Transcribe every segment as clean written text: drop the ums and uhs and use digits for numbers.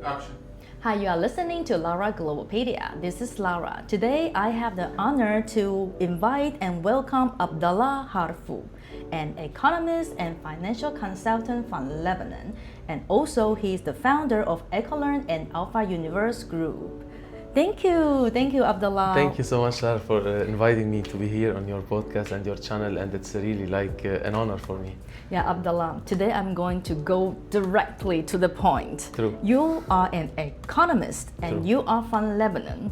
Action. Hi, you are listening to Lara Global Pedia. This is Lara. Today, I have the honor to invite and welcome Abdallah Harfouch, an economist and financial consultant from Lebanon, and also he's the founder of EcoLearn and Alpha Universe Group. Thank you, Abdallah. Thank you so much, Lara, for inviting me to be here on your podcast and your channel, and it's really an honor for me. Yeah, Abdallah, today I'm going to go directly to the point. True. You are an economist and True. you are from Lebanon.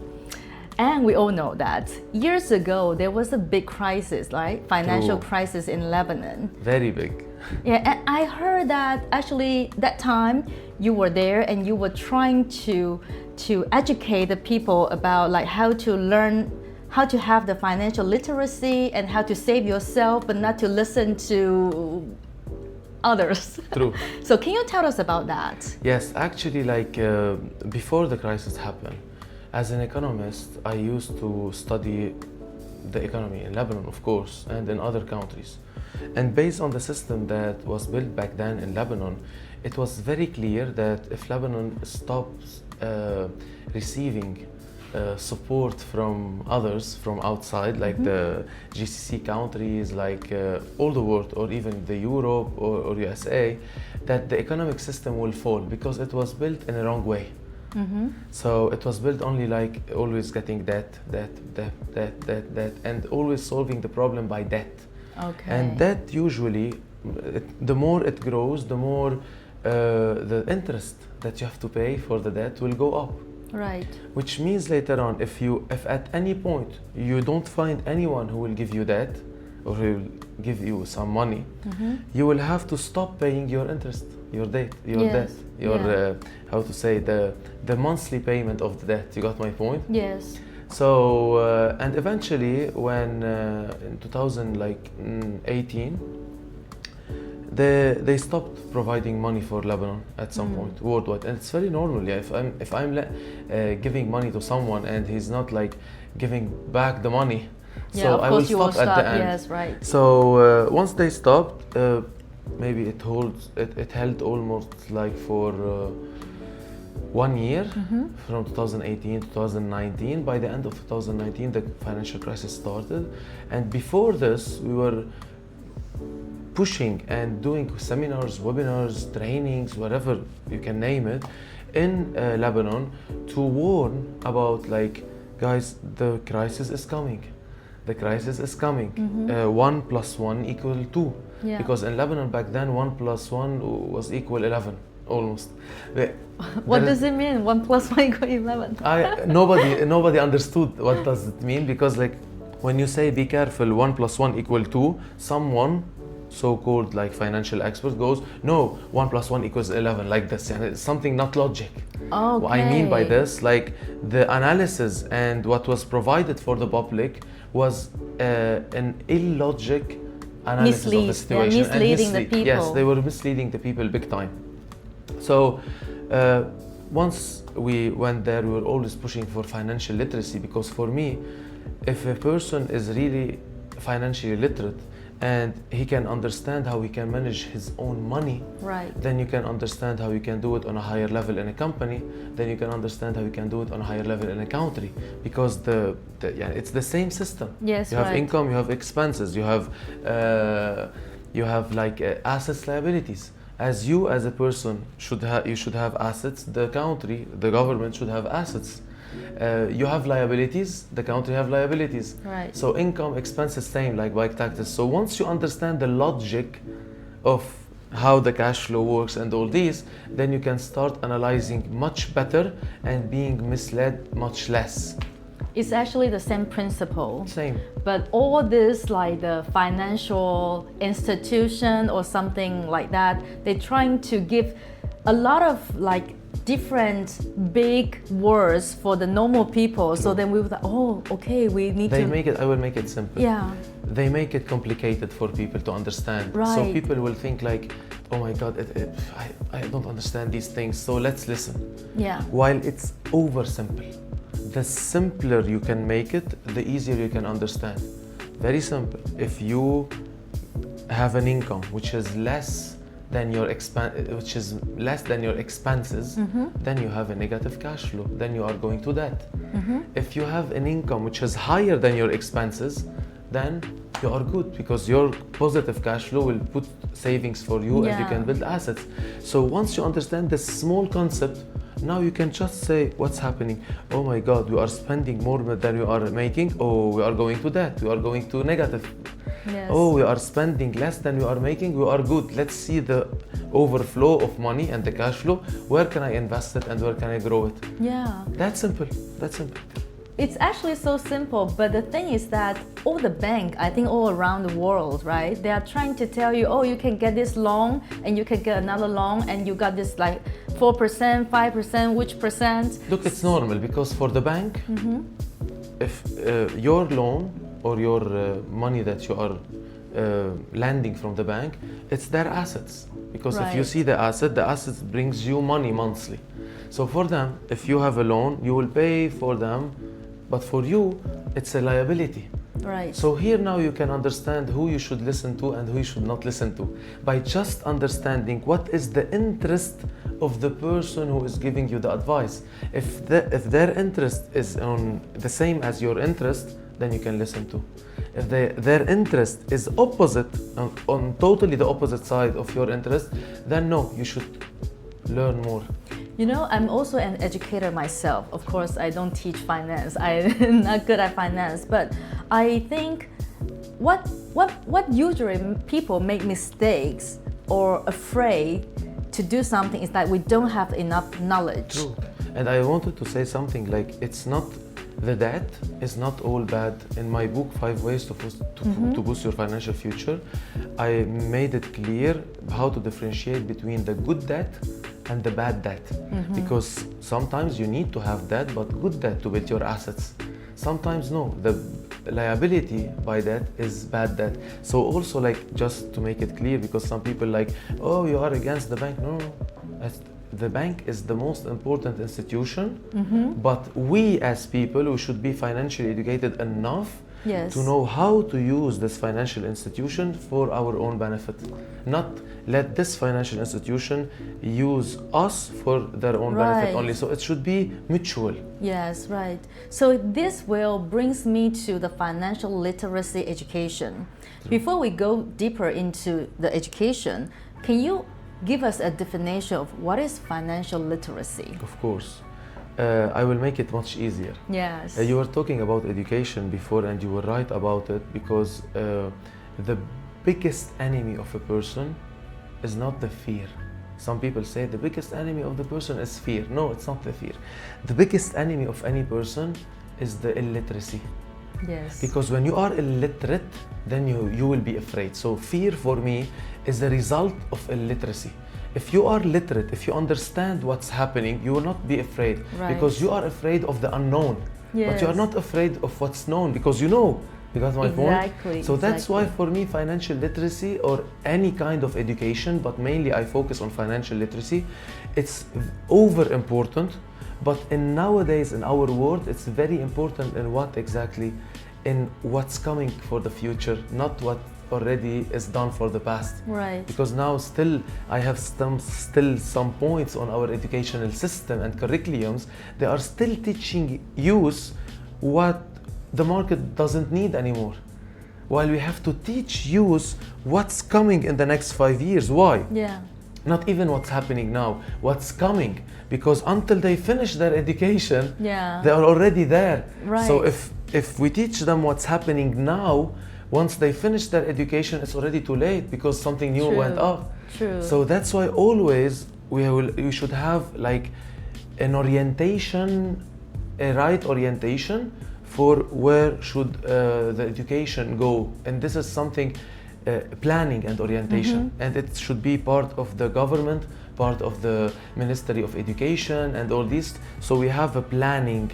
And we all know that years ago there was a big crisis, right? Financial True. crisis in Lebanon. Very big. Yeah, and I heard that actually that time you were there and you were trying to educate the people about like how to learn how to have the financial literacy and how to save yourself but not to listen to others. True. So can you tell us about that? Yes, actually, before the crisis happened, as an economist, I used to study the economy in Lebanon, of course, and in other countries. And based on the system that was built back then in Lebanon, it was very clear that if Lebanon stops receiving support from others from outside, like the GCC countries, all the world, or even the Europe or USA, that the economic system will fall because it was built in a wrong way. So it was built only like always getting debt, and always solving the problem by debt. Okay. And that usually, the more it grows, the more the interest that you have to pay for the debt will go up. Right. Which means later on, if at any point you don't find anyone who will give you debt or who will give you some money, you will have to stop paying your interest, your debt, how to say, the monthly payment of the debt. You got my point? Yes. So, and eventually when in 2018, they stopped providing money for Lebanon at some point worldwide, and it's very normal. Yeah, if I'm giving money to someone and he's not like giving back the money, Yeah, so of I will course you will stop at the end. Yes, right. So once they stopped, maybe it held almost like for 1 year, from 2018 to 2019. By the end of 2019, the financial crisis started, and before this, we were pushing and doing seminars, webinars, trainings, whatever you can name it, in Lebanon to warn about, like, guys, the crisis is coming. The crisis is coming. 1 + 1 = 2. Yeah. Because in Lebanon back then, 1 + 1 was equal 11, almost. What does it mean? 1 + 1 = 11. Nobody understood what does it mean, because like when you say be careful, 1 + 1 = 2, someone so-called like financial expert goes, no, 1 + 1 = 11, like this, and it's something not logic. Okay. What I mean by this, like the analysis and what was provided for the public was an illogic analysis of the situation. Misleading the people. Yes, they were misleading the people big time. So once we went there, we were always pushing for financial literacy, because for me, if a person is really financially literate and he can understand how he can manage his own money, Right. then you can understand how you can do it on a higher level in a company, then you can understand how you can do it on a higher level in a country, because it's the same system. Yes, you have right. income, you have expenses, you have assets, liabilities. As you as a person you should have assets, the country, the government should have assets. You have liabilities, the country have liabilities. Right. So income, expenses, same, like bike taxes. So once you understand the logic of how the cash flow works and all these, then you can start analyzing much better and being misled much less. It's actually the same principle. Same. But all this, like the financial institution or something like that, they're trying to give a lot of like different big words for the normal people. So then we were like, oh, okay, we need to. I will make it simple. Yeah. They make it complicated for people to understand. Right. So people will think like, oh my God, I don't understand these things, so let's listen. Yeah. While it's over simple. The simpler you can make it, the easier you can understand. Very simple. If you have an income which is less than your which is less than your expenses, then you have a negative cash flow. Then you are going to debt. If you have an income which is higher than your expenses, then you are good because your positive cash flow will put savings for you and you can build assets. So once you understand this small concept, now you can just say what's happening. Oh my God, we are spending more than you are making. Oh, we are going to debt. We are going to negative. Yes. Oh, we are spending less than we are making. We are good. Let's see the overflow of money and the cash flow. Where can I invest it and where can I grow it? Yeah. That's simple. That's simple. It's actually so simple, but the thing is that all the bank, I think all around the world, right? They are trying to tell you, oh, you can get this loan and you can get another loan and you got this like 4%, 5%, which percent? Look, it's normal because for the bank, if your loan or your money that you are lending from the bank, it's their assets. Because if you see the assets brings you money monthly. So for them, if you have a loan, you will pay for them, but for you, it's a liability. Right. So here now you can understand who you should listen to and who you should not listen to by just understanding what is the interest of the person who is giving you the advice. If their interest is on the same as your interest, then you can listen to. If their interest is opposite, on totally the opposite side of your interest, then no, you should learn more. You know, I'm also an educator myself. Of course, I don't teach finance. I'm not good at finance, but I think what usually people make mistakes or afraid to do something is that we don't have enough knowledge. True. And I wanted to say something like it's not the debt is not all bad. In my book, 5 Ways to Boost Your Financial Future, I made it clear how to differentiate between the good debt and the bad debt. Because sometimes you need to have debt, but good debt to build your assets. Sometimes no, the liability by debt is bad debt. So also like just to make it clear, because some people like, oh, you are against the bank. No, the bank is the most important institution, but we as people who should be financially educated enough to know how to use this financial institution for our own benefit. Not let this financial institution use us for their own benefit only. So it should be mutual. Yes, right. So this will brings me to the financial literacy education. Before we go deeper into the education, can you give us a definition of what is financial literacy? Of course. I will make it much easier. Yes. You were talking about education before and you were right about it, because the biggest enemy of a person is not the fear. Some people say the biggest enemy of the person is fear. No, it's not the fear. The biggest enemy of any person is the illiteracy. Yes. Because when you are illiterate, then you will be afraid. So fear for me is the result of illiteracy. If you are literate, if you understand what's happening, you will not be afraid. Because you are afraid of the unknown. But you are not afraid of what's known because you know. You got my point? So that's why for me financial literacy, or any kind of education, but mainly I focus on financial literacy, it's over important. But nowadays in our world, it's very important in what exactly, in what's coming for the future, not what already is done for the past. Right. Because now still I have still some points on our educational system and curriculums. They are still teaching youth what the market doesn't need anymore, while we have to teach youth what's coming in the next 5 years. Why? Yeah. Not even what's happening now, what's coming, because until they finish their education, they are already there. So if we teach them what's happening now, once they finish their education, it's already too late because something new went up. So that's why always we should have like an orientation, a right orientation for where should the education go. And this is something, planning and orientation. And it should be part of the government, part of the Ministry of Education and all these. So we have a planning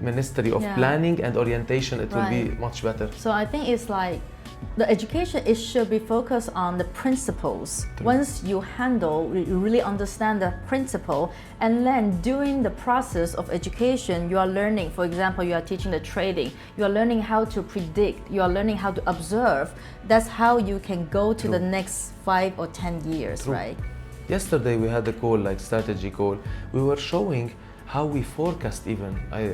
Ministry of Planning and Orientation. It will be much better. So I think it's like the education, it should be focused on the principles. True. Once you really understand the principle, and then during the process of education, you are learning. For example, you are teaching the trading, you are learning how to predict, you are learning how to observe. That's how you can go to True. the next 5 or 10 years, True. right? Yesterday we had a call, like strategy call. We were showing how we forecast even. I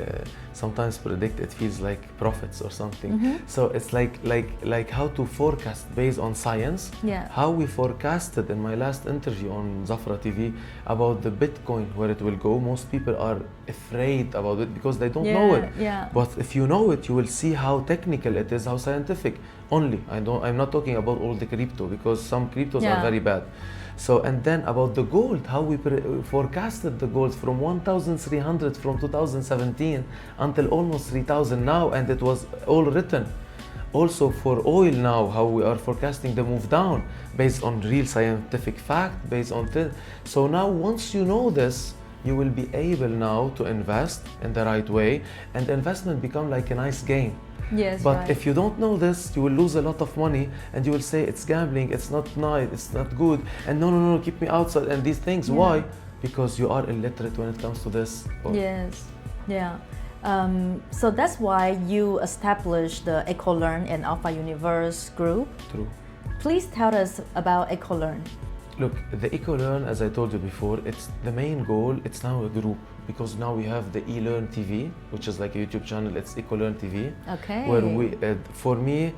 sometimes predict, it feels like prophets or something. So it's like how to forecast based on science. Yeah. How we forecasted in my last interview on Zafra TV about the Bitcoin, where it will go. Most people are afraid about it because they don't know it. Yeah. But if you know it, you will see how technical it is, how scientific. Only, I'm not talking about all the crypto, because some cryptos are very bad. So, and then about the gold, how we forecasted the gold from 1,300 from 2017 until almost 3,000 now, and it was all written. Also for oil now, how we are forecasting the move down based on real scientific fact, based on so now once you know this, you will be able now to invest in the right way, and investment become like a nice game. Yes, but right. if you don't know this, you will lose a lot of money, and you will say it's gambling, it's not nice, it's not good, and no, keep me outside, and these things. Why? Because you are illiterate when it comes to this. Yes, yeah. So that's why you established the EcoLearn and Alpha Universe group. True. Please tell us about EcoLearn. Look, the EcoLearn, as I told you before, it's the main goal. It's now a group, because now we have the eLearn TV, which is like a YouTube channel. It's EcoLearn TV. Okay. Where we, for me,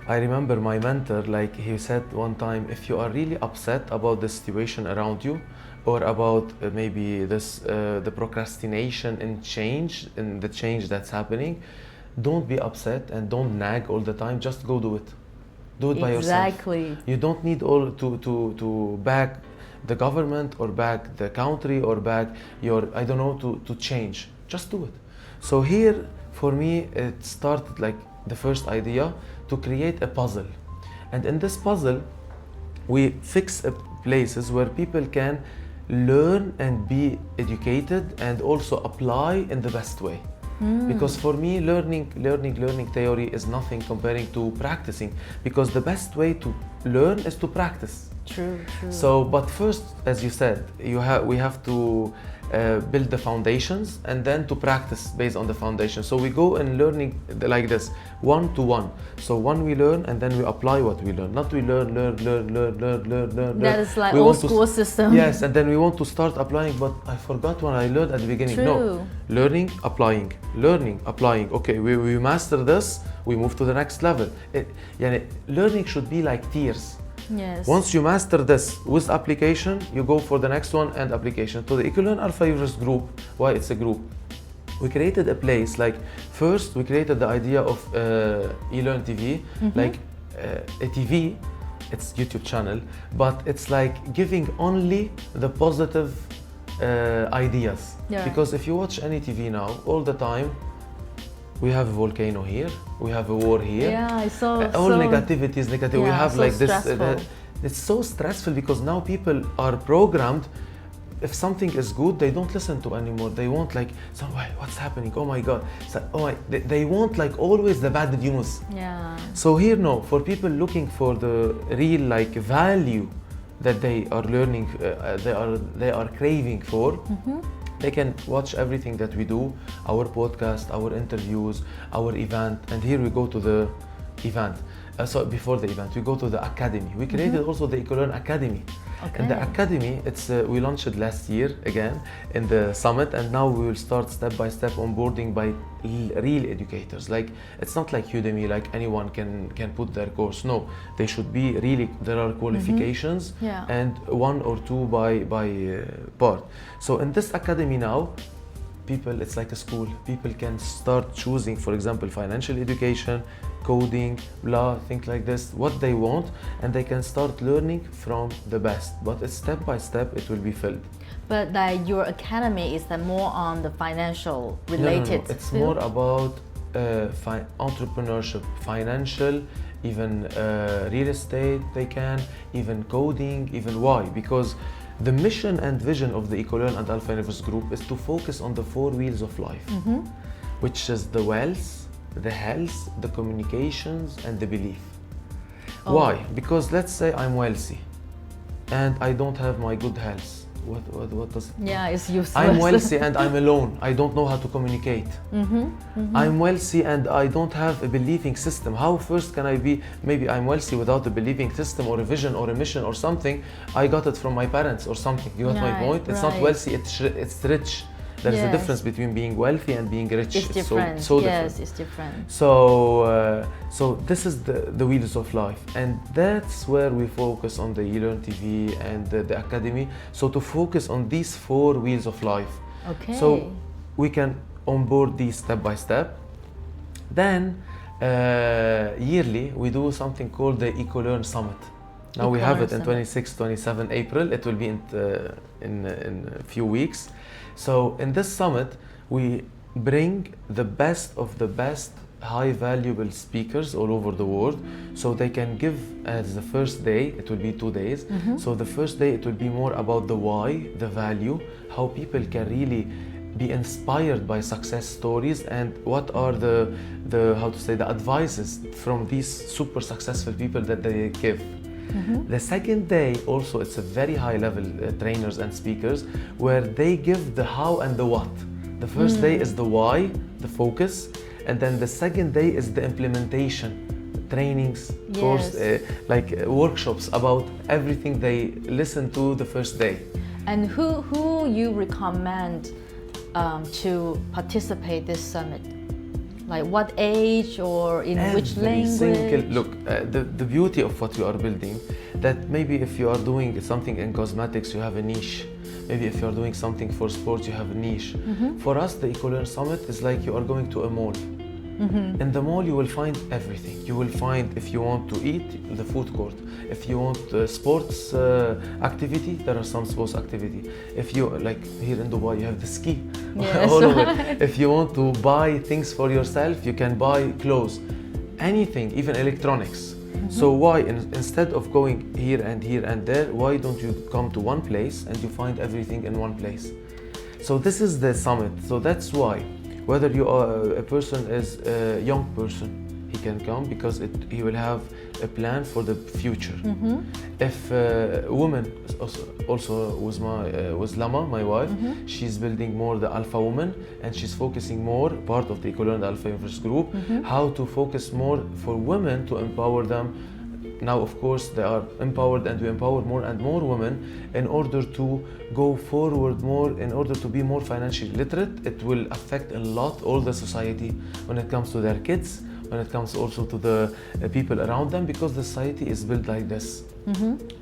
I remember my mentor, like he said one time, if you are really upset about the situation around you, or about maybe this, the procrastination in change, in the change that's happening, don't be upset and don't nag all the time. Just go do it. Do it by yourself. Exactly. You don't need all to back the government or back the country or back your, I don't know, to change. Just do it. So here, for me, it started like the first idea to create a puzzle. And in this puzzle, we fix places where people can learn and be educated and also apply in the best way. Because for me, learning theory is nothing comparing to practicing, because the best way to learn is to practice. True. So, but first, as you said, we have to build the foundations and then to practice based on the foundation. So we go in learning like this, 1-to-1. So one we learn and then we apply what we learn. Not we learn. That is like old school system. Yes, and then we want to start applying, but I forgot what I learned at the beginning. True. No, learning, applying. Okay, we master this, we move to the next level. Learning should be like tiers. Yes. Once you master this with application, you go for the next one and application. So the EcoLearn Alpha Universe group, why it's a group? We created a place, like first we created the idea of eLearn TV, like a TV, it's YouTube channel, but it's like giving only the positive ideas. Yeah. Because if you watch any TV now, all the time, we have a volcano here, we have a war here. Yeah, I saw. All negativity is negative. We have so like this. stressful. It's so stressful because now people are programmed. If something is good, they don't listen to anymore. They want like, so what's happening? Oh my God! So, they want like always the bad news. Yeah. So here, no, for people looking for the real like value that they are learning, they are craving for. They can watch everything that we do, our podcast, our interviews, our event, and here we go to the event. So before the event, we go to the academy. We created also the EcoLearn Academy. Okay. And the academy, it's we launched it last year again in the summit, and now we will start step by step onboarding by real educators. Like it's not like Udemy, like anyone can put their course. No, they should be really, there are qualifications and 1 or 2 by part. So in this academy now, people, it's like a school. People can start choosing, for example, financial education, coding, blah, things like this, what they want, and they can start learning from the best. But it's step by step, it will be filled. But your academy is more on the financial related. No. It's more about entrepreneurship, financial, even real estate. They can even coding, even why? Because the mission and vision of the EcoLearn and Alpha Universe group is to focus on the 4 wheels of life, which is the wealth, the health, the communications, and the belief. Why? Because let's say I'm wealthy and I don't have my good health. What does it mean? Yeah, it's useless. I'm wealthy and I'm alone. I don't know how to communicate. I'm wealthy and I don't have a believing system. How first can I be? Maybe I'm wealthy without a believing system or a vision or a mission or something. I got it from my parents or something. You got my Right, point? It's not right. wealthy, it's rich. There is a Yes. difference between being wealthy and being rich. It's different. So Yes, different. it's different. So this is the wheels of life, and that's where we focus on the eLearn TV and the academy. So to focus on these 4 wheels of life. Okay. So we can onboard these step by step. Then yearly we do something called the EcoLearn Summit. Now we have it in 26, 27 April. It will be in a few weeks. So in this summit, we bring the best of the best high valuable speakers all over the world, so they can give as the first day. It will be 2 days. So the first day it will be more about the why, the value, how people can really be inspired by success stories, and what are the how to say the advices from these super successful people that they give. The second day also, it's a very high level trainers and speakers where they give the how and the what. The first day is the why, the focus, and then the second day is the implementation, trainings, course, workshops about everything they listen to the first day. And who you recommend to participate this summit? Like what age or in which language? Look, the beauty of what you are building, that maybe if you are doing something in cosmetics, you have a niche. Maybe if you are doing something for sports, you have a niche. For us, the EcoLearn Summit is like you are going to a mall. In the mall, you will find everything. You will find, if you want to eat, the food court. If you want sports activity, there are some sports activity. If you, like here in Dubai, you have the ski. Yes. All of it. If you want to buy things for yourself, you can buy clothes. Anything, even electronics. So why, instead of going here and there, why don't you come to one place and you find everything in one place? So this is the summit. So that's why. Whether you are a person is a young person, he can come because he will have a plan for the future. If a woman, also with Lama, my wife, she's building more the Alpha Woman, and she's focusing more, part of the EcoLearn Alpha Universe group, how to focus more for women to empower them. Now, of course, they are empowered, and we empower more and more women in order to go forward more, in order to be more financially literate. It will affect a lot all the society when it comes to their kids, when it comes also to the people around them, because the society is built like this.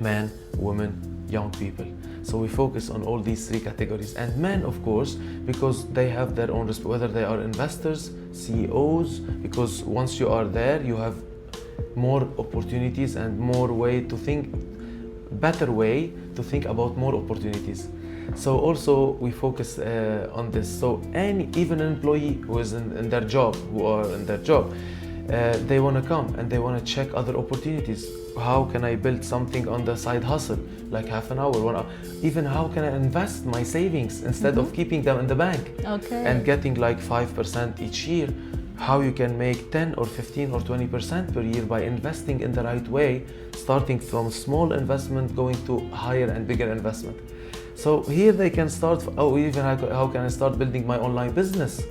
Men, women, young people. So we focus on all these 3 categories. And men, of course, because they have their own, whether they are investors, CEOs, because once you are there, you have more opportunities and more way to think, better way to think about more opportunities. So also we focus on this. So even an employee who is in their job, they want to come and they want to check other opportunities. How can I build something on the side hustle, like half an hour, 1 hour? Even how can I invest my savings instead of keeping them in the bank and getting like 5% each year? How you can make 10 or 15 or 20% per year by investing in the right way, starting from small investment going to higher and bigger investment. So here they can start, how can I start building my online business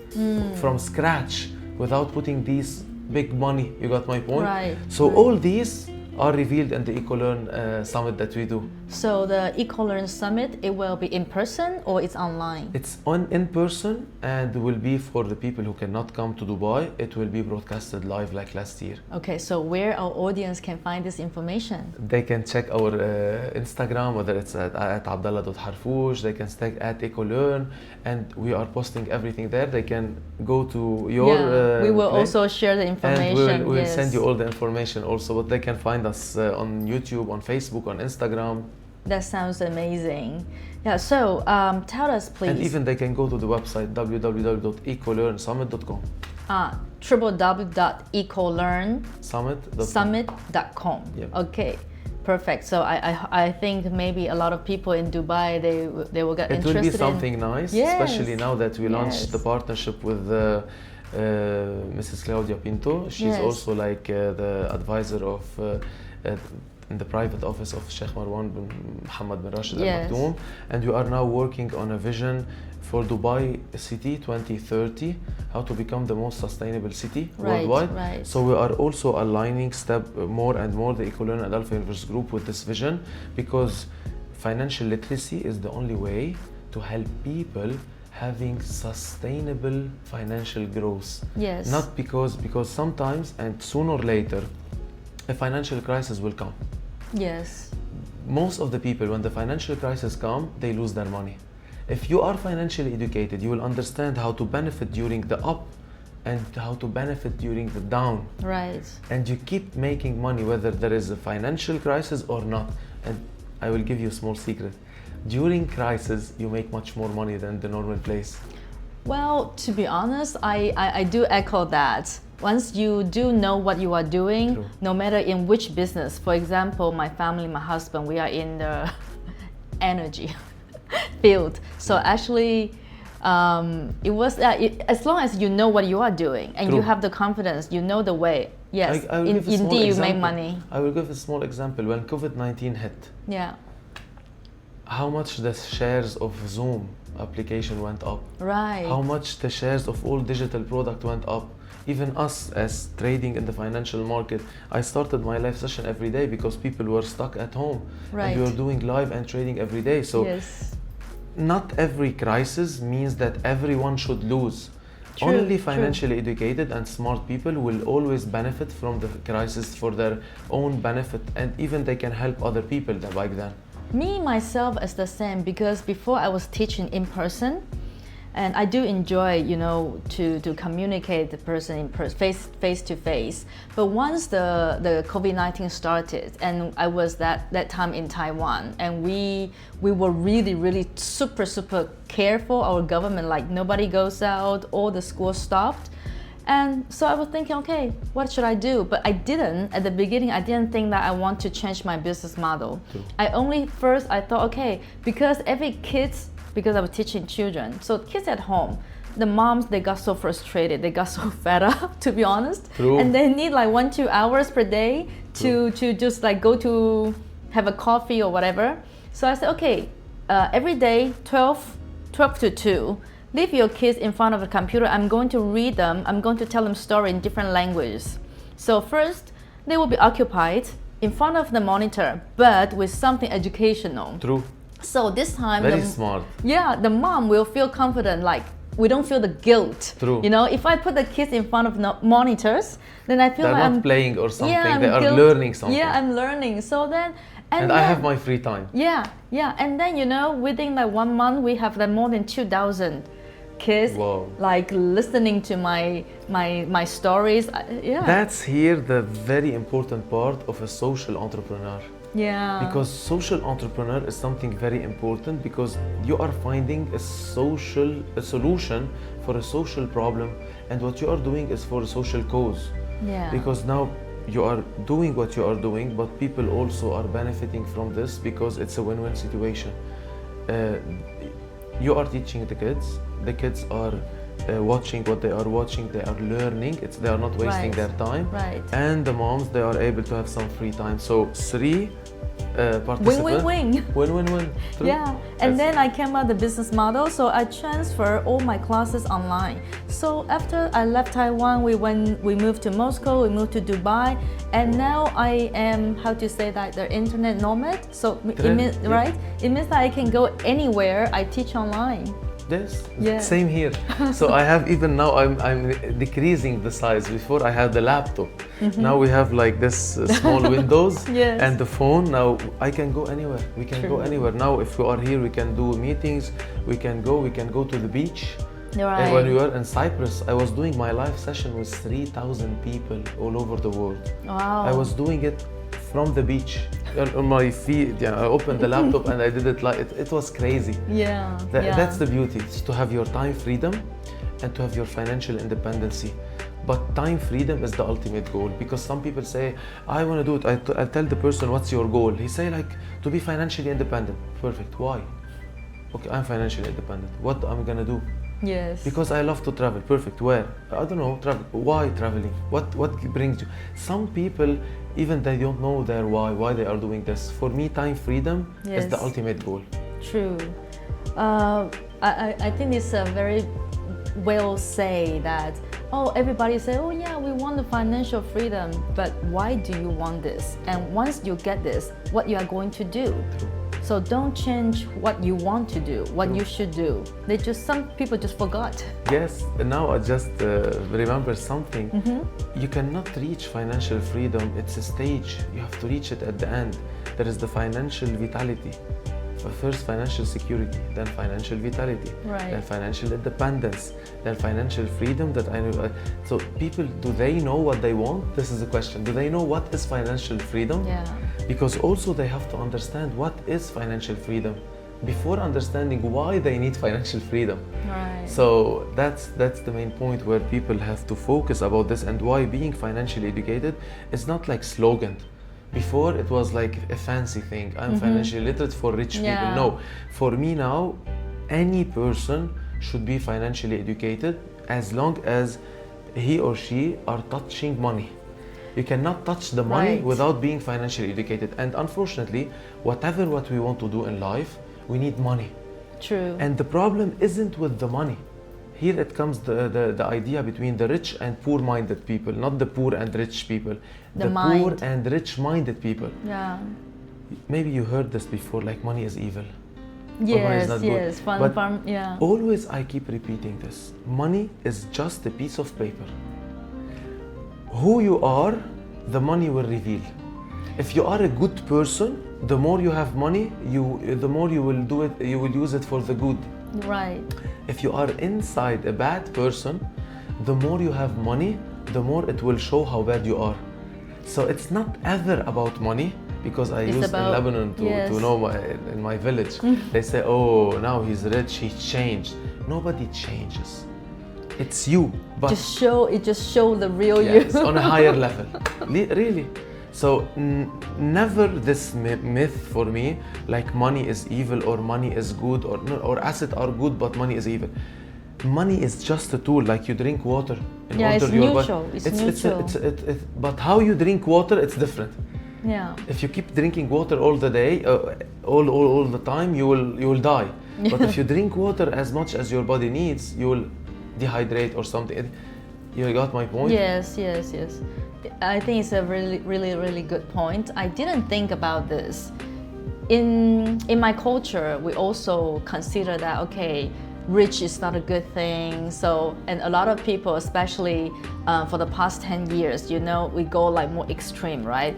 from scratch without putting these big money? You got my point? Right. So all these are revealed in the EcoLearn Summit that we do. So the EcoLearn Summit, it will be in person or it's online? It's in person, and will be for the people who cannot come to Dubai. It will be broadcasted live like last year. Okay, so where our audience can find this information? They can check our Instagram, whether it's at Abdallah.Harfouch, they can check at EcoLearn, and we are posting everything there. They can go to your we will place, also share the information. and we'll send you all the information also, but they can find us on YouTube, on Facebook, on Instagram. That sounds amazing. Yeah, so tell us please. And even they can go to the website www.ecolearnsummit.com. www.ecolearnsummit.com. Yep. Okay, perfect. So I think maybe a lot of people in Dubai, they will get interested. It will be something nice, Yes. especially now that we launched the partnership with Mrs. Claudia Pinto. She's also like the advisor of uh, in the private office of Sheikh Marwan bin Mohammed bin Rashid Al Yes. Maktoum, and you are now working on a vision for Dubai City 2030, how to become the most sustainable city Right, worldwide. right. So we are also aligning more and more the Ecolon and Alpha Universe Group with this vision, because financial literacy is the only way to help people having sustainable financial growth. Yes. Not because sometimes and sooner or later a financial crisis will come. Yes. Most of the people, when the financial crisis come, they lose their money. If you are financially educated, you will understand how to benefit during the up and how to benefit during the down. Right. And you keep making money whether there is a financial crisis or not. And I will give you a small secret. During crisis, you make much more money than the normal place. Well, to be honest, I do echo that. Once you do know what you are doing, True. no matter in which business, for example, my family, my husband, we are in the energy field. So actually, it was as long as you know what you are doing and True. you have the confidence, you know the way. Yes, I will give a small indeed, you make example. money. I will give a small example. When COVID-19 hit, Yeah, how much the shares of Zoom application went up? right. How much the shares of all digital product went up? Even us as trading in the financial market, I started my live session every day because people were stuck at home. Right. And we were doing live and trading every day. So Yes. not every crisis means that everyone should lose. True, Only true. financially educated and smart people will always benefit from the crisis for their own benefit, and even they can help other people back then. Me, myself, is the same, because before I was teaching in person, and I do enjoy, to communicate the person in face to face. But once the COVID-19 started, and I was that time in Taiwan, and we were really super careful. Our government, like, nobody goes out, all the schools stopped. And so I was thinking, okay, what should I do? But I didn't, at the beginning, I didn't think that I want to change my business model. True. I thought, okay, because because I was teaching children, so kids at home, the moms, they got so frustrated, they got so fed up, to be honest. True. And they need like 1-2 hours per day to just like go to have a coffee or whatever. So I said, okay, every day, 12 to 2, leave your kids in front of the computer. I'm going to read them. I'm going to tell them story in different languages. So first, they will be occupied in front of the monitor, but with something educational. True. So this time, Very smart. Yeah, the mom will feel confident, like we don't feel the guilt. True. If I put the kids in front of monitors, then I feel They're like not I'm playing or something, yeah, they are guilt- learning something. Yeah, I'm learning. So then, And I have my free time. yeah, and then within like 1 month, we have like more than 2,000 kids Wow. like listening to my stories. Yeah. That's here the very important part of a social entrepreneur. Yeah. Because social entrepreneur is something very important, because you are finding a solution for a social problem, and what you are doing is for a social cause. Yeah. Because now you are doing what you are doing, but people also are benefiting from this because it's a win-win situation. You are teaching the kids are watching what they are watching, they are learning, they are not wasting Right. their time. Right. And the moms, they are able to have some free time. So 3 participants. Win. Win. True. Yeah, and then I came up with the business model, so I transfer all my classes online. So after I left Taiwan, we moved to Moscow, we moved to Dubai, and now I am, how to say that, the internet nomad. So it means, Yeah. right? It means that I can go anywhere. I teach online. Yes, Yeah. same here. So I have, even now I'm decreasing the size. Before I had the laptop. Now we have like this small windows Yes. and the phone. Now I can go anywhere. We can go True. anywhere. Now if we are here, we can do meetings. We can go to the beach. Right. And when we were in Cyprus, I was doing my live session with 3,000 people all over the world. Wow. I was doing it from the beach on my feet. Yeah, I opened the laptop and I did it like it was crazy. Yeah. That's the beauty. It's to have your time freedom and to have your financial independency. But time freedom is the ultimate goal, because some people say, I want to do it. I tell the person, what's your goal? He say like, to be financially independent. Perfect. Why? Okay, I'm financially independent. What I'm gonna do? Yes. Because I love to travel. Perfect. Where? I don't know. Travel. Why traveling? What brings you? Some people, even they don't know their why they are doing this. For me, time freedom is the Yes. ultimate goal. True. I think it's a very well say that, oh, everybody say, oh yeah, we want the financial freedom, but why do you want this? And once you get this, what you are going to do? True. So don't change what you want to do, what you should do. Some people just forgot. Yes, now I just remember something. You cannot reach financial freedom. It's a stage. You have to reach it at the end. There is the financial vitality. First financial security, then financial vitality, Right. then financial independence, then financial freedom that I know. So people, do they know what they want? This is the question. Do they know what is financial freedom? Yeah. Because also they have to understand what is financial freedom before understanding why they need financial freedom. Right. So that's the main point where people have to focus about this, and why being financially educated is not like slogan. Before it was like a fancy thing. I'm financially literate for rich people. Yeah. No, for me now, any person should be financially educated as long as he or she are touching money. You cannot touch the money Right. without being financially educated. And unfortunately, what we want to do in life, we need money. True. And the problem isn't with the money. Here it comes the idea between the rich and poor-minded people, not the poor and rich people. The poor mind. and rich-minded people. Yeah. Maybe you heard this before, like money is evil. money is Yes, not good. yes. But Yeah. always I keep repeating this. Money is just a piece of paper. Who you are, the money will reveal. If you are a good person, the more you have money, the more you will do it, you will use it for the good. Right. If you are inside a bad person, the more you have money, the more it will show how bad you are. So it's not ever about money, because I It's used about- in Lebanon yes. to know in my village. They say, oh, now he's rich, he changed. Nobody changes. It's you, but Just show the real yes, you. on a higher level. Really. So never this myth for me, like money is evil or money is good, or assets are good but money is evil. Money is just a tool, like you drink water. Yeah, it's neutral. It's neutral. But how you drink water, it's different. Yeah. If you keep drinking water all the day, all the time, you will die. But if you drink water as much as your body needs, you will dehydrate or something. You got my point? Yes. I think it's a really good point. I didn't think about this. In my culture, we also consider that, okay, rich is not a good thing. So, and a lot of people, especially for the past 10 years, we go like more extreme, right?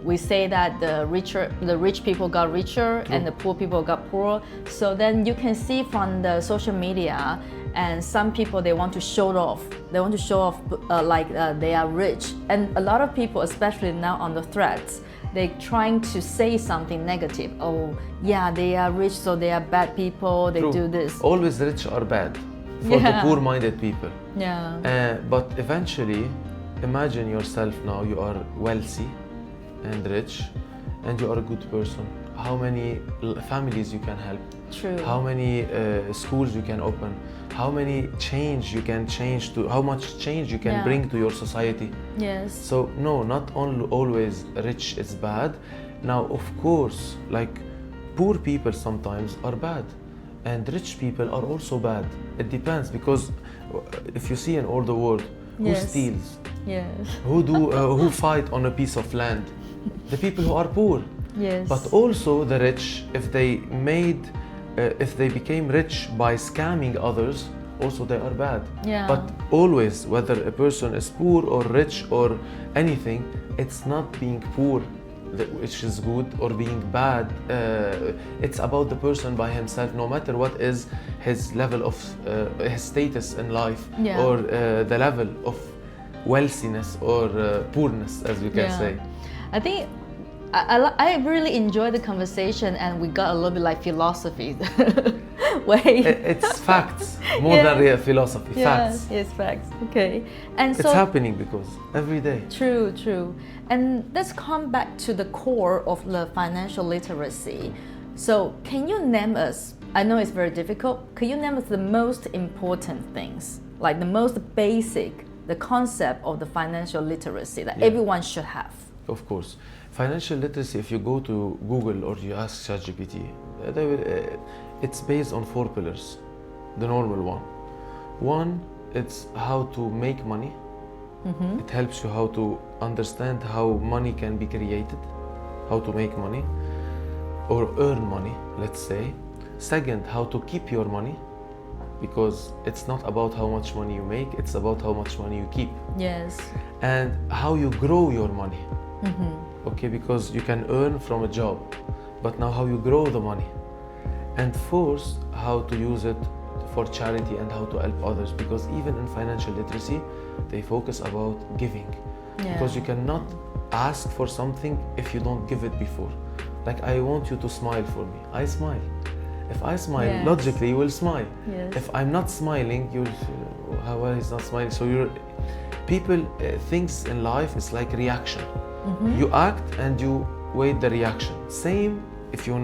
We say that the rich people got richer and the poor people got poorer. So then you can see from the social media, and some people, they want to show off. They want to show off they are rich. And a lot of people, especially now on the threads, they're trying to say something negative. Oh, yeah, they are rich, so they are bad people. They True. do this. Always rich are bad for the poor-minded people. Yeah. But eventually, imagine yourself now, you are wealthy and rich, and you are a good person. How many families you can help? True. How many schools you can open? How many change you can change to? How much change you can bring to your society? Yes. So no, not only always rich is bad. Now, of course, like poor people sometimes are bad, and rich people are also bad. It depends, because if you see in all the world, who steals? Yes. Who fight on a piece of land? The people who are poor. Yes. But also the rich, if they became rich by scamming others, also they are bad. Yeah. But always, whether a person is poor or rich or anything, it's not being poor which is good, or being bad. It's about the person by himself, no matter what is his level of his status in life, or the level of wealthiness or poorness, as we can say. I think I really enjoyed the conversation, and we got a little bit like philosophy way. It's facts more than real philosophy. Facts. Yes, facts. Okay, and it's happening because every day. True. And let's come back to the core of the financial literacy. So, can you name us I know it's very difficult. Could you name us the most important things, like the most basic, the concept of the financial literacy that everyone should have? Of course. Financial literacy, if you go to Google or you ask ChatGPT, it's based on 4 pillars. The normal one. One, it's how to make money. It helps you how to understand how money can be created, how to make money or earn money, let's say. Second, how to keep your money, because it's not about how much money you make, it's about how much money you keep. Yes. And how you grow your money. Okay, because you can earn from a job, but now how you grow the money. And fourth, how to use it for charity and how to help others, because even in financial literacy, they focus about giving. Because you cannot ask for something if you don't give it before. Like, I want you to smile for me. I smile. If I smile, logically you will smile. If I'm not smiling, you'll, how is not smiling? So people, things in life is like reaction. You act and you wait the reaction. Same, if you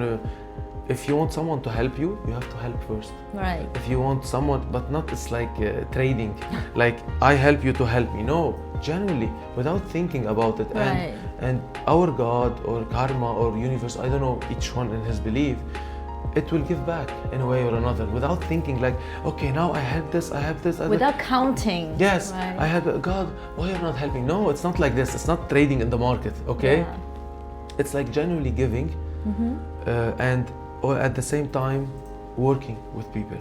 want someone to help you, you have to help first. Right. If you want someone, but not, it's like trading. Like, I help you to help me. No, genuinely, without thinking about it. And our God or karma or universe, I don't know, each one in his belief, it will give back in a way or another, without thinking like, okay, now I have this, I have this. Without counting. Yes, I have, God, why are you not helping? No, it's not like this. It's not trading in the market, okay? It's like genuinely giving or at the same time working with people.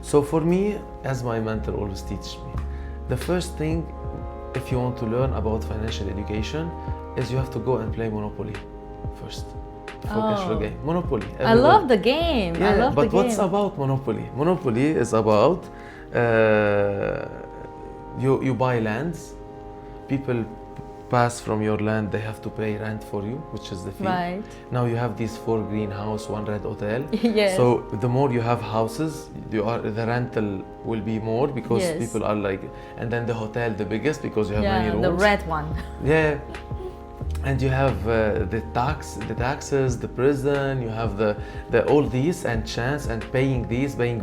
So for me, as my mentor always teaches me, the first thing, if you want to learn about financial education, is you have to go and play Monopoly first. For cash flow game. Monopoly. I love the game. Yeah, I love the game. But what's about Monopoly? Monopoly is about you buy lands, people pass from your land, they have to pay rent for you, which is the fee. Right. Now you have these 4 greenhouse, 1 red hotel. Yes. So the more you have houses, the rental will be more, because people are like, and then the hotel the biggest because you have many rooms. The red one. Yeah. And you have the taxes, the prison, you have the all these and chance and paying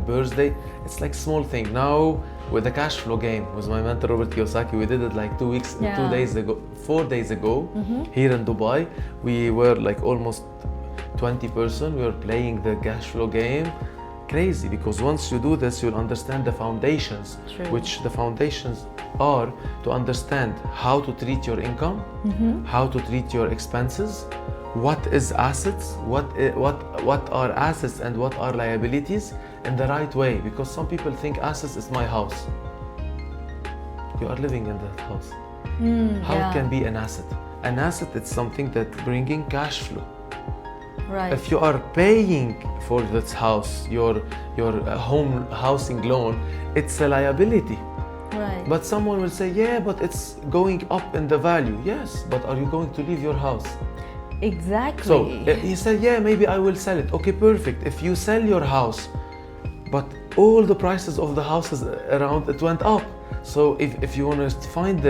birthday. It's like small thing. Now with the cash flow game with my mentor Robert Kiyosaki, we did it like 4 days ago here in Dubai. We were like almost 20 person. We were playing the cash flow game. Crazy, because once you do this, you'll understand the foundations, which the foundations are to understand how to treat your income, how to treat your expenses, what is assets, what are assets and what are liabilities in the right way. Because some people think assets is my house. You are living in that house. How it can be an asset? An asset is something that bringing cash flow. Right. If you are paying for this house, your home housing loan, it's a liability. Right. But someone will say, yeah, but it's going up in the value. Yes, but are you going to leave your house? Exactly. So he said, yeah, maybe I will sell it. Okay, perfect. If you sell your house, but all the prices of the houses around it went up. So if you want to find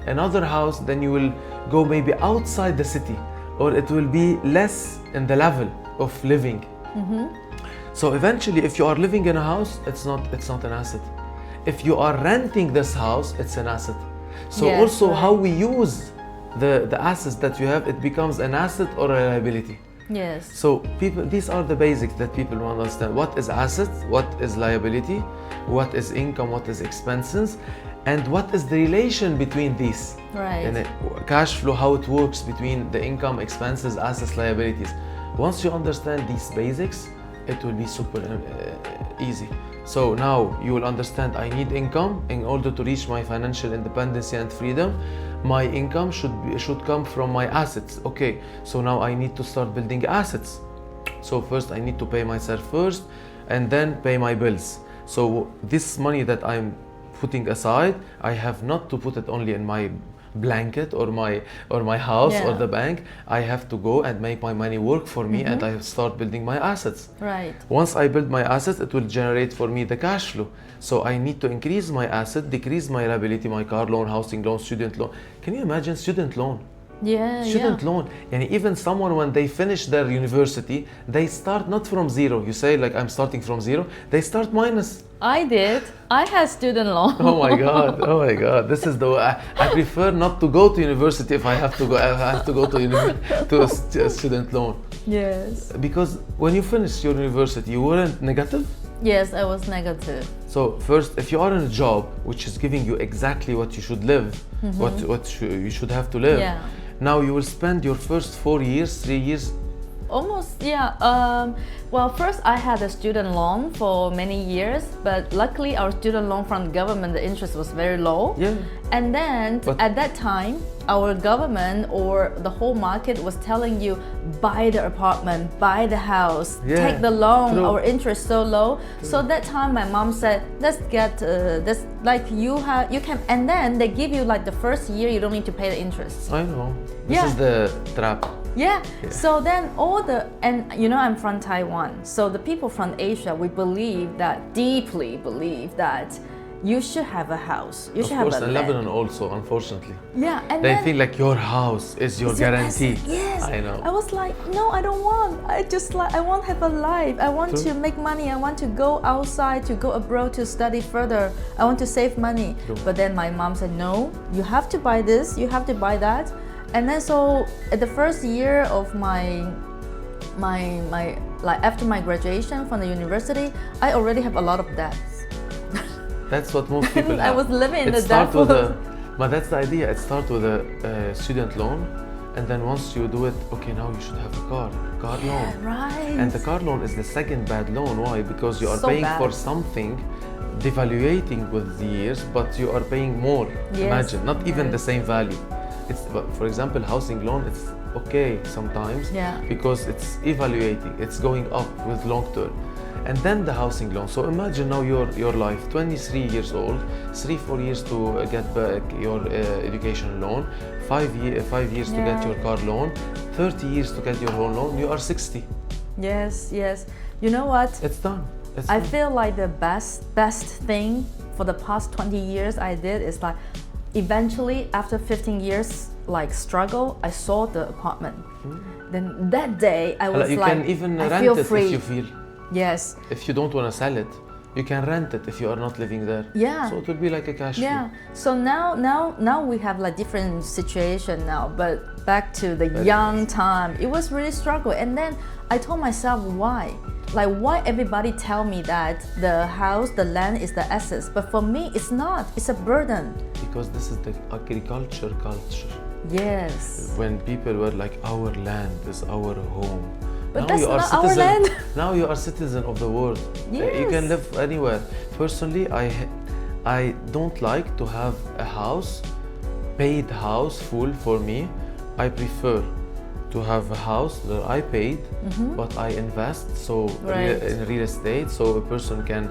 another house, then you will go maybe outside the city, or it will be less in the level of living. So eventually, if you are living in a house, it's not an asset. If you are renting this house, it's an asset. So how we use the assets that you have, it becomes an asset or a liability. Yes. So people, these are the basics that people want to understand. What is assets? What is liability? What is income? What is expenses? And what is the relation between these? Right. And cash flow, how it works between the income, expenses, assets, liabilities. Once you understand these basics, it will be super easy. So now you will understand, I need income in order to reach my financial independence and freedom. My income should come from my assets. Okay, so now I need to start building assets. So first I need to pay myself first, and then pay my bills. So this money that I'm putting aside, I have not to put it only in my blanket or my house or the bank. I have to go and make my money work for me, and I start building my assets. Right. Once I build my assets, it will generate for me the cash flow. So I need to increase my asset, decrease my liability, my car loan, housing loan, student loan. Can you imagine student loan? Student loan. And even someone, when they finish their university, they start not from zero. You say like, I'm starting from zero. They start minus. I did. I had student loan. Oh my God! Oh my God! This is the way. I prefer not to go to university if I have to go. I have to go to a student loan. Yes. Because when you finish your university, you weren't negative. Yes, I was negative. So first, if you are in a job which is giving you exactly what you should live, you should have to live. Yeah. Now you will spend your first 4 years, 3 years. Almost, yeah. Well, first I had a student loan for many years, but luckily our student loan from the government, the interest was very low. Yeah. And then at that time, our government or the whole market was telling you, buy the apartment, buy the house, take the loan, our interest so low. So that time my mom said, let's get this, like you can, and then they give you like the first year, you don't need to pay the interest. I know. This is the trap. Yeah. So then and you know, I'm from Taiwan. So the people from Asia, we deeply believe that you should have a house. You should have a land. Of course, in Lebanon also, unfortunately. Yeah, and they feel like your house is your guarantee. Yes. I know. I was like, no, I don't want. I want to have a life. I want to make money. I want to go outside, to go abroad, to study further. I want to save money. But then my mom said, no, you have to buy this. You have to buy that. And then so at the first year of my like after my graduation from the university, I already have a lot of debts. That's what most people have. I was living in the debt. But that's the idea. It starts with a student loan, and then once you do it, okay, now you should have a car loan. Right. And the car loan is the second bad loan. Why? Because you are paying for something devaluating with the years, but you are paying more. Yes. Imagine, not even the same value. For example, housing loan, it's okay sometimes because it's evaluating, it's going up with long term. And then the housing loan. So imagine now your life, 23 years old, 3-4 years to get back your education loan, 5 years to get your car loan, 30 years to get your home loan, you are 60. Yes. You know what? It's done. I feel like the best thing for the past 20 years I did is like, eventually, after 15 years like struggle, I sold the apartment. Then that day I was you like, can even I rent feel it free. if you feel. Yes. If you don't want to sell it, you can rent it if you are not living there. Yeah. So it will be like a cash flow. Yeah. So now we have like different situation now, but back to the young time, it was really struggle. And then I told myself, why? Like, why everybody tell me that the house, the land is the assets, but for me it's not. It's a burden. Because this is the agriculture culture. Yes. When people were like, our land is our home. But now that's you are not citizen, our land. Now you are citizen of the world. Yes. You can live anywhere. Personally, I don't like to have a house, paid house full for me. I prefer to have a house that I paid, but I invest in real estate, so a person can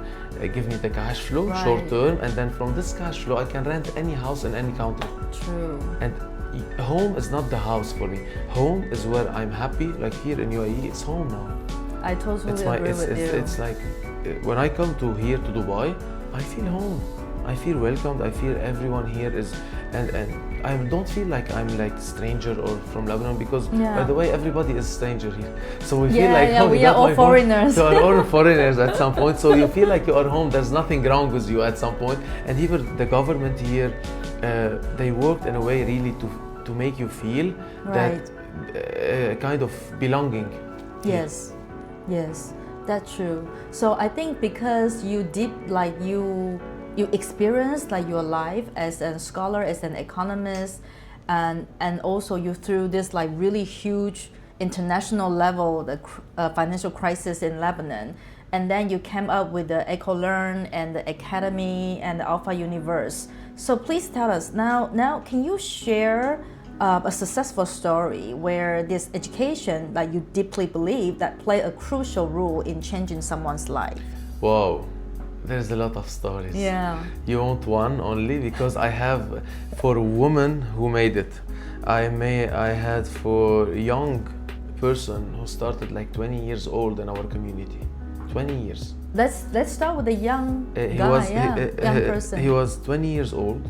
give me the cash flow short term, and then from this cash flow I can rent any house in any country. True. And home is not the house for me. Home is where I'm happy. Like here in UAE, it's home now. I totally agree with you. It's like when I come to here to Dubai, I feel home. I feel welcomed. I feel everyone here is, and I don't feel like I'm like stranger or from Lebanon, because by the way, everybody is stranger here. So we feel like we are all foreigners. So we're all foreigners at some point. So you feel like you are home. There's nothing wrong with you at some point. And even the government here, they worked in a way really to make you feel that kind of belonging. Yes, that's true. So I think because you experienced like your life as a scholar, as an economist, and also you through this like really huge international level, the financial crisis in Lebanon, and then you came up with the EcoLearn and the Academy and the Alpha Universe. So please tell us now can you share a successful story where this education that you deeply believe that play a crucial role in changing someone's life? Wow. There's a lot of stories. Yeah. You want one only? Because I have for a woman who made it. I had for a young person who started like 20 years old in our community. 20 years. Let's start with a young guy, young person. He was 20 years old,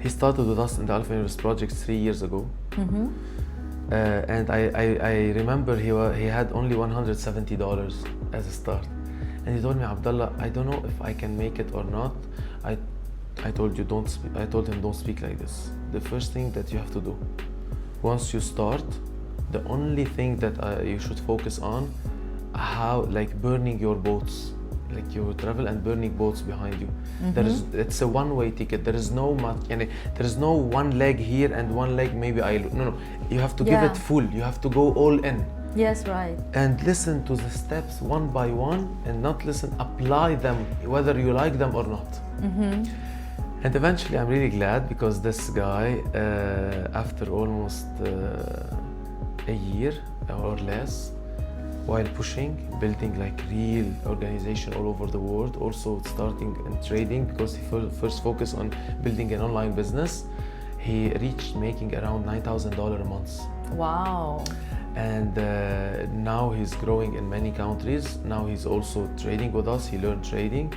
He started with us in the Alpha Universe project 3 years ago. And I remember he had only $170 as a start. And he told me, Abdallah, I don't know if I can make it or not. I told him, don't speak like this. The first thing that you have to do, once you start, the only thing that you should focus on, how, like, burning your boats. Like, you travel and burning boats behind you. It's a one-way ticket. There is no one leg here and one leg maybe no. You have to give it full. You have to go all in. Yes, right. And listen to the steps one by one, and not apply them whether you like them or not. And eventually, I'm really glad, because this guy, after almost a year or less, while building like real organization all over the world, also starting in trading, because he first focused on building an online business, he reached making around $9,000 a month. Wow. And now he's growing in many countries. Now he's also trading with us. He learned trading.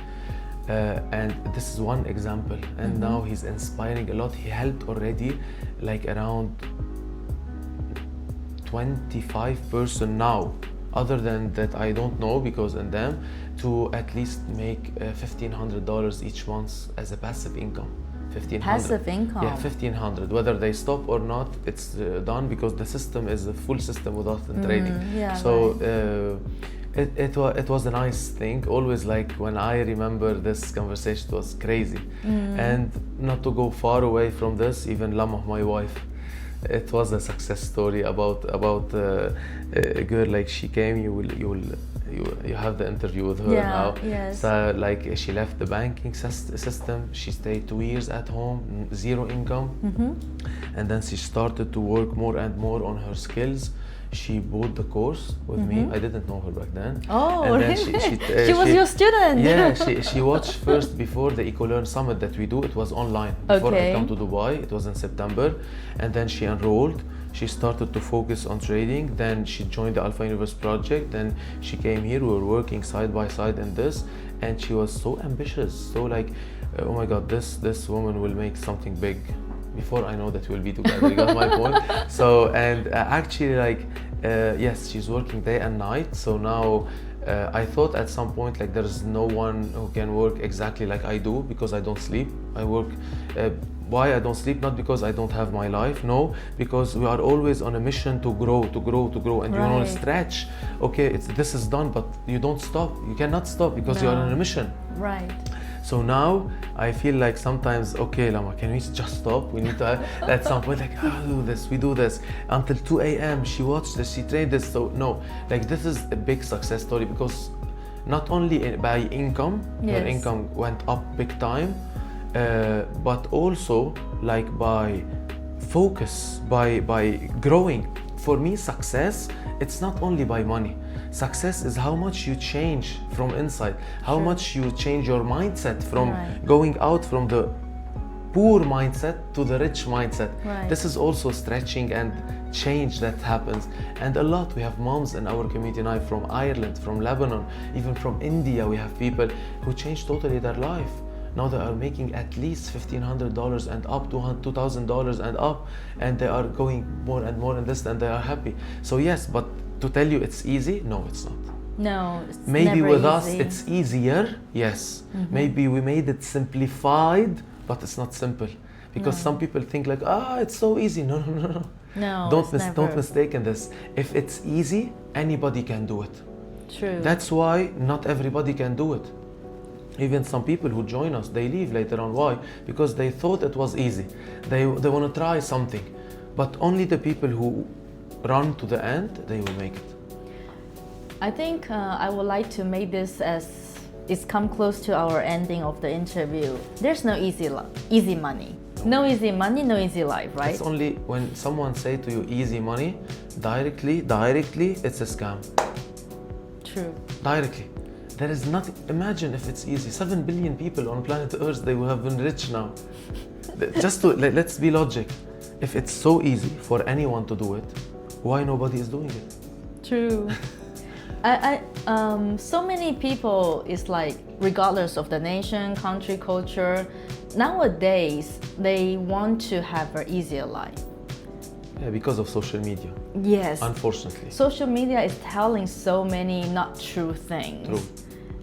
And this is one example. And now he's inspiring a lot. He helped already like around 25 person now, other than that I don't know, because in them, to at least make $1,500 each month as a passive income. 1,500. Passive income? Yeah, 1,500. Whether they stop or not, it's done, because the system is a full system with us in trading. Yeah, so right. it was a nice thing. Always, like, when I remember this conversation, it was crazy. And not to go far away from this, even Lama, my wife, it was a success story about a girl. Like, she came, you have the interview with her now. Yes. So, like, she left the banking system. She stayed 2 years at home, zero income. And then she started to work more and more on her skills. She bought the course with me. I didn't know her back then. Oh, and then really? She was your student? Yeah, she watched first before the EcoLearn Summit that we do. It was online. Before I come to Dubai, it was in September. And then she enrolled. She started to focus on trading. Then she joined the Alpha Universe project. Then she came here. We were working side by side in this. And she was so ambitious. So, like, oh my God, this woman will make something big. Before I know that we'll be together, you got my point. So, and actually, like, yes, she's working day and night. So now, I thought at some point, like, there's no one who can work exactly like I do, because I don't sleep. I work. Why I don't sleep? Not because I don't have my life, no, because we are always on a mission to grow, and you want to stretch. Okay, this is done, but you don't stop. You cannot stop, because you are on a mission. Right. So now I feel like sometimes, okay, Lama, can we just stop? We need to, at some point, like, we do this. Until 2 a.m. she watched this, she trained this. So no, like, this is a big success story, because not only by income, her income went up big time, but also, like, by focus, by growing. For me, success, it's not only by money. Success is how much you change from inside, how much you change your mindset from going out from the poor mindset to the rich mindset. This is also stretching and change that happens. And a lot, we have moms in our community now from Ireland, from Lebanon, even from India. We have people who changed totally their life. Now they are making at least $1,500 and up to $2,000 and up, and they are going more and more in this, and they are happy. So yes, but to tell you it's easy, no, it's not. No, it's maybe never with easy. us it's easier, yes. Maybe we made it simplified, but it's not simple, because some people think like, it's so easy. No. No, don't mistake in this. If it's easy, anybody can do it. True. That's why not everybody can do it. Even some people who join us, they leave later on. Why? Because they thought it was easy. They want to try something, but only the people who run to the end, they will make it. I think I would like to make this as it's come close to our ending of the interview. There's no easy money. No easy money, no easy life, right? It's only when someone say to you easy money, directly, it's a scam. True. Directly. There is nothing. Imagine if it's easy. 7 billion people on planet Earth, they will have been rich now. Just to let's be logic. If it's so easy for anyone to do it, why nobody is doing it? True. So many people is like, regardless of the nation, country, culture, nowadays they want to have an easier life. Yeah, because of social media, Yes. unfortunately. Social media is telling so many not true things. True.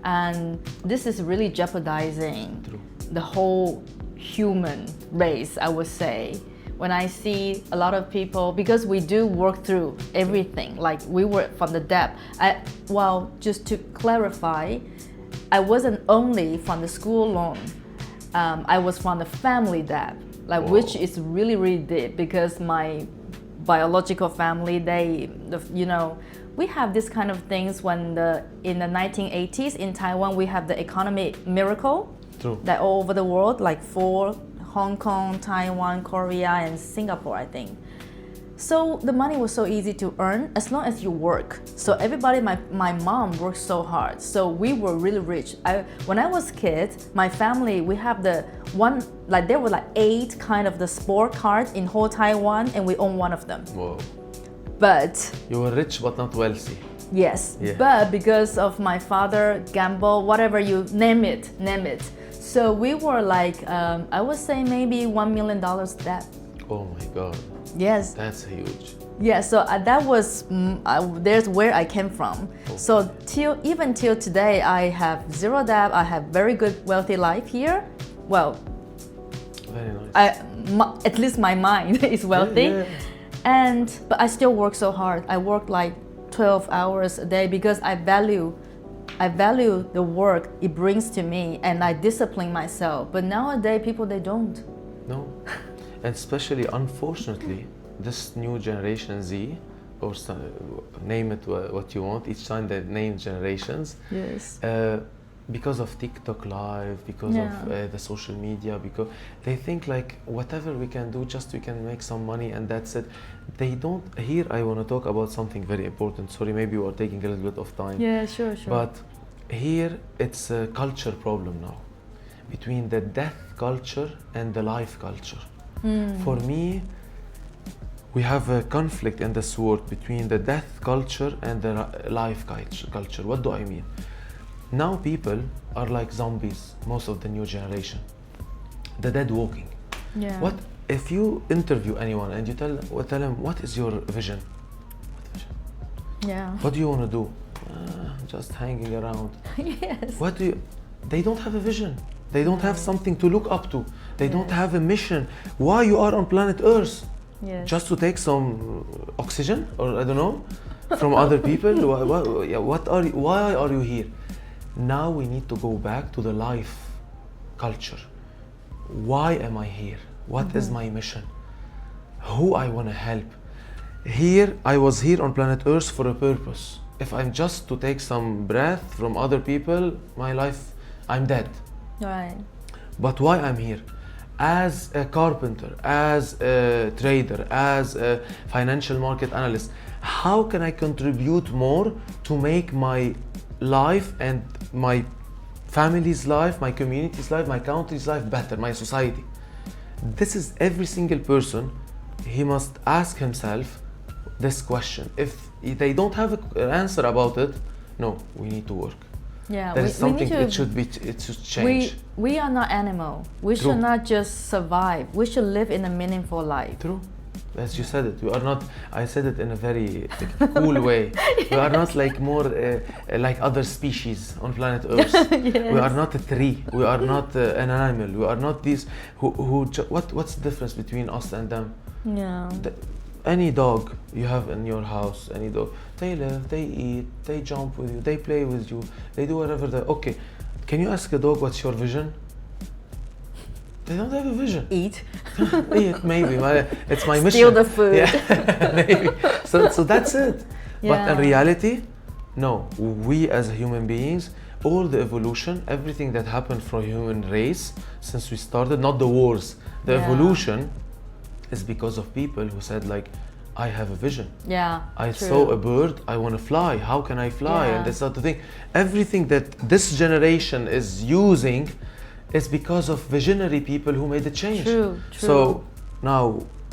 And this is really jeopardizing True. the whole human race, I would say. When I see a lot of people, because we do work through everything, like we work from the depth. Well, just to clarify, I wasn't only from the school loan. I was from the family debt, like Whoa. which is really, really deep because my biological family, we have this kind of things when in the 1980s in Taiwan, we have the economic miracle. True. That all over the world, like for Hong Kong, Taiwan, Korea, and Singapore, I think. So the money was so easy to earn as long as you work. So everybody, my mom worked so hard. So we were really rich. When I was a kid, my family, we have the one, like there were like 8 kind of the sport cards in whole Taiwan, and we own one of them. Whoa. But You were rich but not wealthy. yes, Yeah. but because of my father, gamble, whatever you name it. So we were like, I would say maybe $1 million debt. Oh my God, Yes. that's huge. Yeah, so that was, there's where I came from. Oh. So even till today, I have zero debt. I have very good, wealthy life here. Well, Very nice. at least my mind is wealthy. Yeah. But I still work so hard. I work like 12 hours a day because I value the work it brings to me, and I discipline myself. But nowadays, people, they don't. No. And especially, unfortunately, this new generation Z, or name it what you want, each time they name generations, Yes. because of TikTok Live, because of the social media, because they think like whatever we can do, just we can make some money and that's it. They don't. Here I want to talk about something very important. Sorry, maybe we are taking a little bit of time. Yeah, sure. But here it's a culture problem now, between the death culture and the life culture. For me, we have a conflict in this world between the death culture and the life culture. What do I mean? Now people are like zombies, most of the new generation. The dead walking. Yeah. What if you interview anyone and you tell them what is your vision? What vision? Yeah. What do you want to do? Just hanging around. Yes. What do you? They don't have a vision. They don't have something to look up to. They don't have a mission. Why you are on planet Earth? Yes. Just to take some oxygen, or I don't know, from other people? Why are you here? Now we need to go back to the life culture. Why am I here? What is my mission? Who I want to help? Here, I was here on planet Earth for a purpose. If I'm just to take some breath from other people, my life, I'm dead. Right. But why I'm here? As a carpenter, as a trader, as a financial market analyst, how can I contribute more to make my life and my family's life, my community's life, my country's life better, my society? This is every single person, he must ask himself this question. If they don't have an answer about it, no, we need to work. Yeah, There is something it should change. We are not animal. We True. should not just survive. We should live in a meaningful life. True. As you said it, we are not, I said it in a very cool way. We are not like more like other species on planet Earth. Yes. We are not a tree. We are not an animal. We are not these what's the difference between us and them? Yeah. Any dog you have in your house, any dog, they live, they eat, they jump with you, they play with you, they do whatever okay. Can you ask a dog what's your vision? They don't have a vision. Eat. Eat, maybe. It's my mission. Steal the food. Yeah, maybe. So that's it. But in Yeah. reality, no. We as human beings, all the evolution, everything that happened for human race since we started, not the wars, the Yeah. evolution is because of people who said like, I have a vision. Yeah. I true. saw a bird, I want to fly. How can I fly? Yeah. And that's not the thing. Everything that this generation is using is because of visionary people who made the change. True. So now,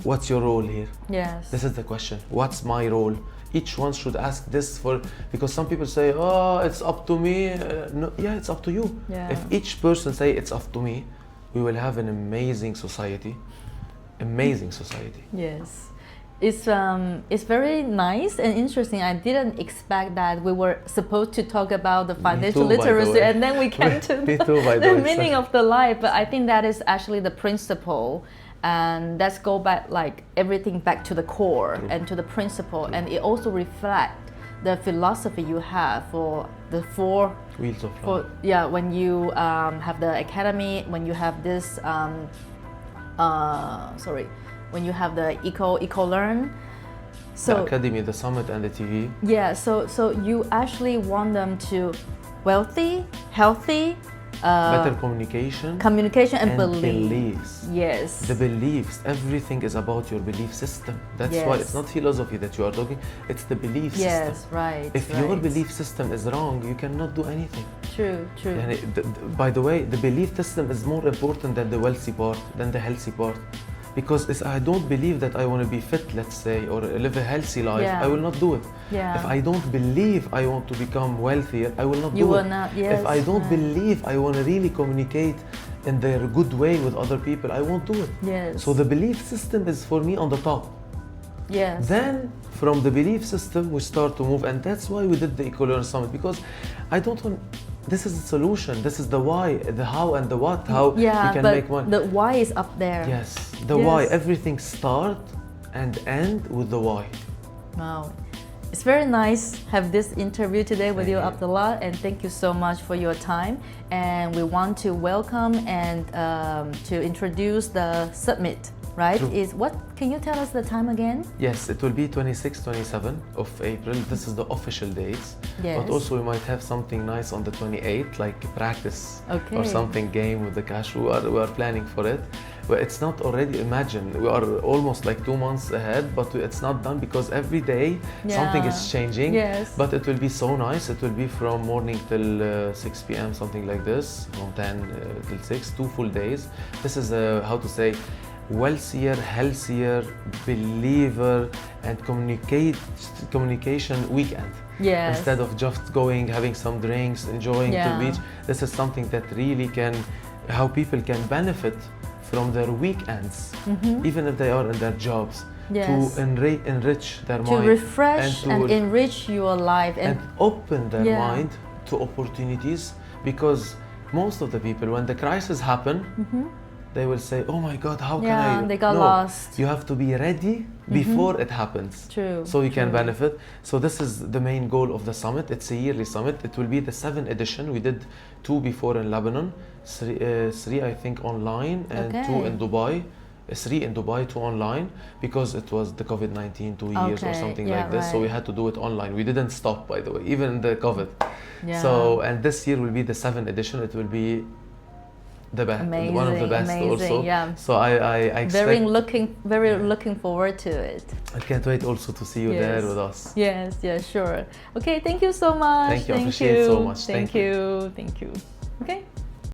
what's your role here? Yes. This is the question. What's my role? Each one should ask this because some people say, oh, it's up to me. No, yeah, it's up to you. Yeah. If each person say it's up to me, we will have an amazing society. Amazing society. Yes. It's very nice and interesting. I didn't expect that we were supposed to talk about the financial literacy and then we came to the meaning of the life. But I think that is actually the principle, and let's go back, like everything back to the core and to the principle, and it also reflects the philosophy you have for the four wheels of life. When you have the academy, when you have this when you have the eco learn, so the academy, the summit, and the TV. Yeah, so you actually want them to wealthy, healthy, better communication and beliefs. Yes, the beliefs. Everything is about your belief system. That's why it's not philosophy that you are talking. It's the belief system. Yes, right. If your belief system is wrong, you cannot do anything. True. And by the way, the belief system is more important than the wealthy part, than the healthy part. Because if I don't believe that I want to be fit, let's say, or live a healthy life, I will not do it. If I don't believe I want to become wealthier, I will not do it. If I don't believe I want to really communicate in their good way with other people, I won't do it. Yes. So the belief system is for me on the top. Yes. Then from the belief system we start to move, and that's why we did the Eco-Learn Summit, because I don't want. This is the solution. This is the why, the how, and the what. How we can make money. The why is up there. Yes, the why. Everything start and end with the why. Wow. It's very nice to have this interview today with you, Abdallah, and thank you so much for your time. And we want to welcome and to introduce the summit, right? Can you tell us the time again? Yes, it will be 26, 27 of April. This is the official dates. Yes. But also we might have something nice on the 28th, like practice or something game with the cash. We are planning for it. But it's not already, imagine, we are almost like 2 months ahead, but it's not done because every day something is changing. Yes. But it will be so nice. It will be from morning till 6 p.m., something like this, from 10 till 6, 2 full days. This is how to say, wealthier, healthier, believer, and communication weekend. Yes. Instead of just going, having some drinks, enjoying the beach. This is something that really how people can benefit from their weekends, even if they are in their jobs, to enrich their mind, to refresh and enrich your life, and open their mind to opportunities. Because most of the people, when the crisis happen, they will say, "Oh my God, how can I?" They got lost. You have to be ready before it happens. True. So you can benefit. So this is the main goal of the summit. It's a yearly summit. It will be the 7th edition. We did 2 before in Lebanon, 3 I think online, and 2 in Dubai. 3 in Dubai, 2 online, because it was the COVID-19 2 years or something like this. So we had to do it online. We didn't stop, by the way, even in the COVID. So, and this year will be the 7th edition. It will be the best, one of the best also. So I expect very looking forward to it. I can't wait also to see you there with us. Yes, sure. Okay, thank you so much. Thank you. I appreciate it so much. Thank you. Okay.